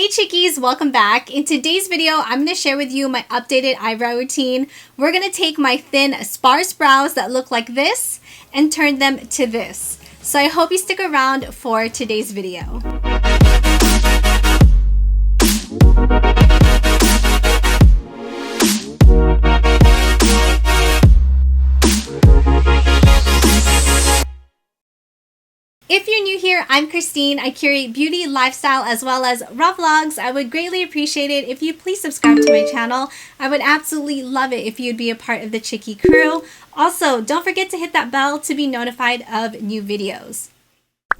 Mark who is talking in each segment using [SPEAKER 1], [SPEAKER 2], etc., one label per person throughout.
[SPEAKER 1] Hey chickies, welcome back. In today's video, I'm going to share with you my updated eyebrow routine. We're going to take my thin, sparse brows that look like this and turn them to this. So I hope you stick around for today's video. If you're new here, I'm Christine. I curate beauty, lifestyle, as well as raw vlogs. I would greatly appreciate it if you'd please subscribe to my channel. I would absolutely love it if you'd be a part of the Chickie crew. Also, don't forget to hit that bell to be notified of new videos.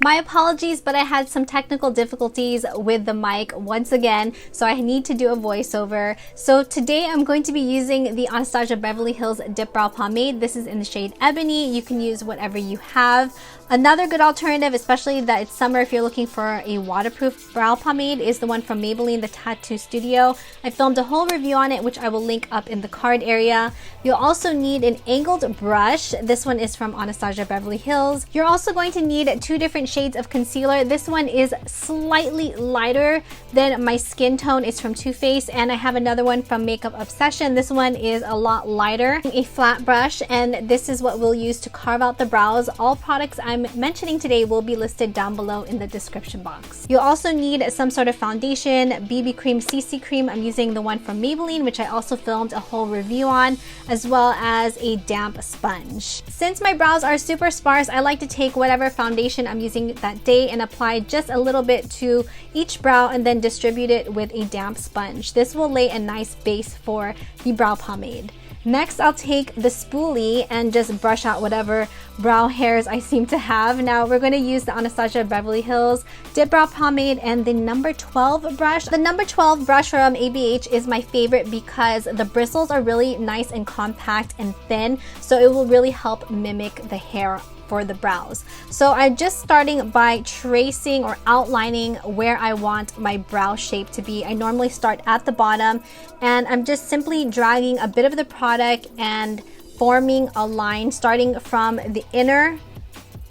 [SPEAKER 1] My apologies, but I had some technical difficulties with the mic once again, so I need to do a voiceover. So today I'm going to be using the Anastasia Beverly Hills Dip Brow Pomade. This is in the shade Ebony. You can use whatever you have. Another good alternative, especially that it's summer if you're looking for a waterproof brow pomade, is the one from Maybelline, the Tattoo Studio. I filmed a whole review on it, which I will link up in the card area. You'll also need an angled brush. This one is from Anastasia Beverly Hills. You're also going to need two different shades of concealer. This one is slightly lighter than my skin tone. It's from Too Faced, and I have another one from Makeup Obsession. This one is a lot lighter. A flat brush, and this is what we'll use to carve out the brows. All products I'm mentioning today will be listed down below in the description box. You'll also need some sort of foundation, BB cream, CC cream. I'm using the one from Maybelline, which I also filmed a whole review on, as well as a damp sponge. Since my brows are super sparse, I like to take whatever foundation I'm using that day and apply just a little bit to each brow and then distribute it with a damp sponge. This will lay a nice base for the brow pomade. Next, I'll take the spoolie and just brush out whatever brow hairs I seem to have. Now, we're going to use the Anastasia Beverly Hills Dip Brow Pomade and the number 12 brush. The number 12 brush from ABH is my favorite because the bristles are really nice and compact and thin, so it will really help mimic the hair for the brows. So I'm just starting by tracing or outlining where I want my brow shape to be. I normally start at the bottom, and I'm just simply dragging a bit of the product and forming a line starting from the inner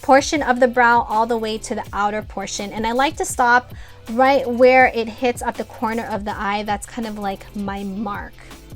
[SPEAKER 1] portion of the brow all the way to the outer portion. And I like to stop right where it hits at the corner of the eye. That's kind of like my mark.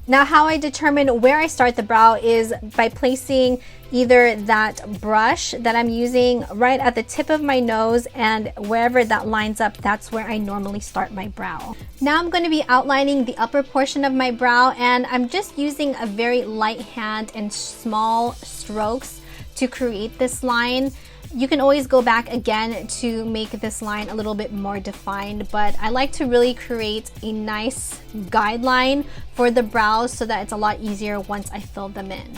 [SPEAKER 1] Now, how I determine where I start the brow is by placing either that brush that I'm using right at the tip of my nose, and wherever that lines up, that's where I normally start my brow. Now I'm going to be outlining the upper portion of my brow, and I'm just using a very light hand and small strokes to create this line. You can always go back again to make this line a little bit more defined, but I like to really create a nice guideline for the brows so that it's a lot easier once I fill them in.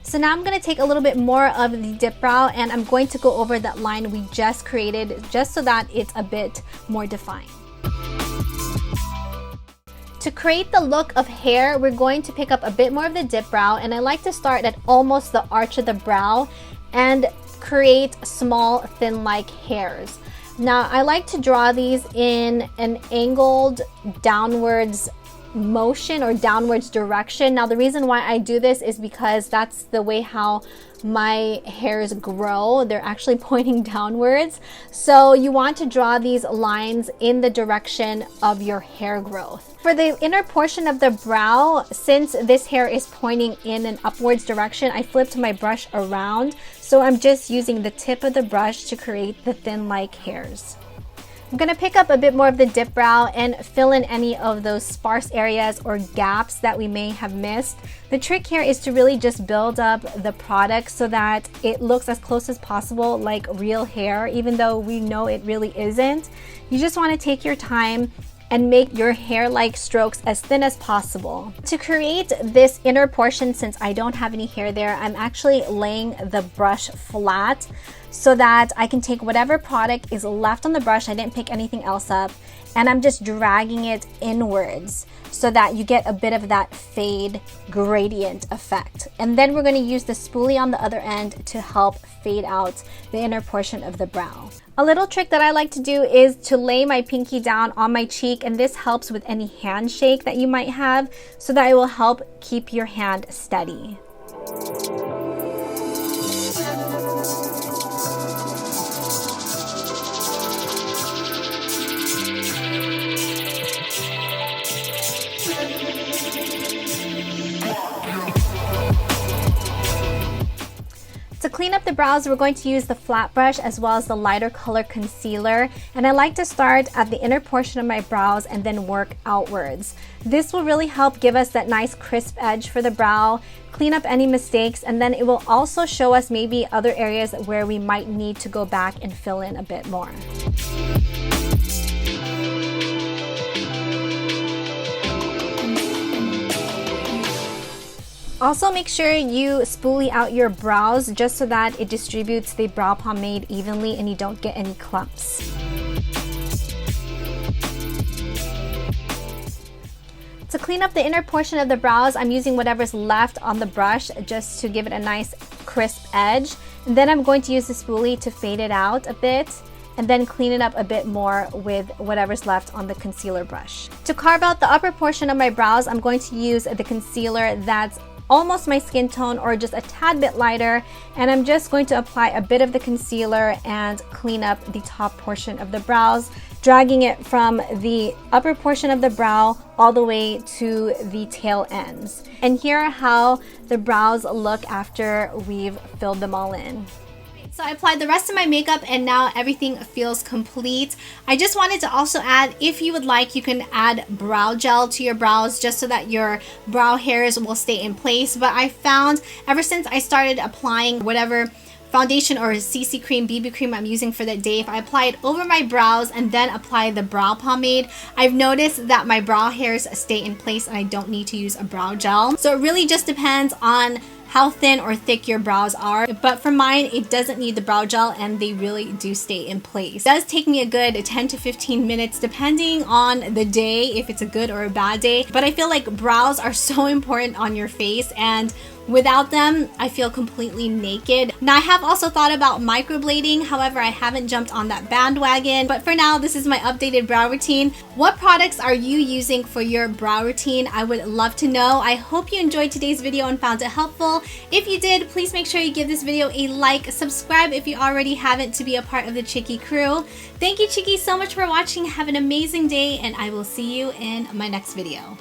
[SPEAKER 1] So now I'm going to take a little bit more of the dip brow, and I'm going to go over that line we just created just so that it's a bit more defined. To create the look of hair, we're going to pick up a bit more of the dip brow, and I like to start at almost the arch of the brow and create small thin-like hairs. Now, I like to draw these in an angled downwards motion or downwards direction. Now, the reason why I do this is because that's the way how my hairs grow. They're actually pointing downwards. So you want to draw these lines in the direction of your hair growth. For the inner portion of the brow, since this hair is pointing in an upwards direction, I flipped my brush around. So I'm just using the tip of the brush to create the thin-like hairs. I'm going to pick up a bit more of the dip brow and fill in any of those sparse areas or gaps that we may have missed. The trick here is to really just build up the product so that it looks as close as possible like real hair, even though we know it really isn't. You just want to take your time and make your hair-like strokes as thin as possible. To create this inner portion, since I don't have any hair there, I'm actually laying the brush flat so that I can take whatever product is left on the brush, I didn't pick anything else up, and I'm just dragging it inwards so that you get a bit of that fade gradient effect. And then we're going to use the spoolie on the other end to help fade out the inner portion of the brow. A little trick that I like to do is to lay my pinky down on my cheek, and this helps with any handshake that you might have so that it will help keep your hand steady. clean up the brows, we're going to use the flat brush as well as the lighter color concealer. And I like to start at the inner portion of my brows and then work outwards. This will really help give us that nice crisp edge for the brow, clean up any mistakes, and then it will also show us maybe other areas where we might need to go back and fill in a bit more. Also, make sure you spoolie out your brows just so that it distributes the brow pomade evenly and you don't get any clumps. To clean up the inner portion of the brows, I'm using whatever's left on the brush just to give it a nice crisp edge. And then I'm going to use the spoolie to fade it out a bit and then clean it up a bit more with whatever's left on the concealer brush. To carve out the upper portion of my brows, I'm going to use the concealer that's almost my skin tone or just a tad bit lighter, and I'm just going to apply a bit of the concealer and clean up the top portion of the brows, dragging it from the upper portion of the brow all the way to the tail ends. And here are how the brows look after we've filled them all in. So I applied the rest of my makeup and now everything feels complete. I just wanted to also add, if you would like, you can add brow gel to your brows just so that your brow hairs will stay in place. But I found ever since I started applying whatever foundation or CC cream, BB cream I'm using for that day, if I apply it over my brows and then apply the brow pomade, I've noticed that my brow hairs stay in place and I don't need to use a brow gel. So it really just depends on how thin or thick your brows are, but for mine it doesn't need the brow gel and they really do stay in place. It does take me a good 10 to 15 minutes depending on the day, if it's a good or a bad day, but I feel like brows are so important on your face, and without them, I feel completely naked. Now, I have also thought about microblading, however, I haven't jumped on that bandwagon. But for now, this is my updated brow routine. What products are you using for your brow routine? I would love to know. I hope you enjoyed today's video and found it helpful. If you did, please make sure you give this video a like, subscribe if you already haven't to be a part of the Chicky crew. Thank you, Chickies, so much for watching. Have an amazing day, and I will see you in my next video.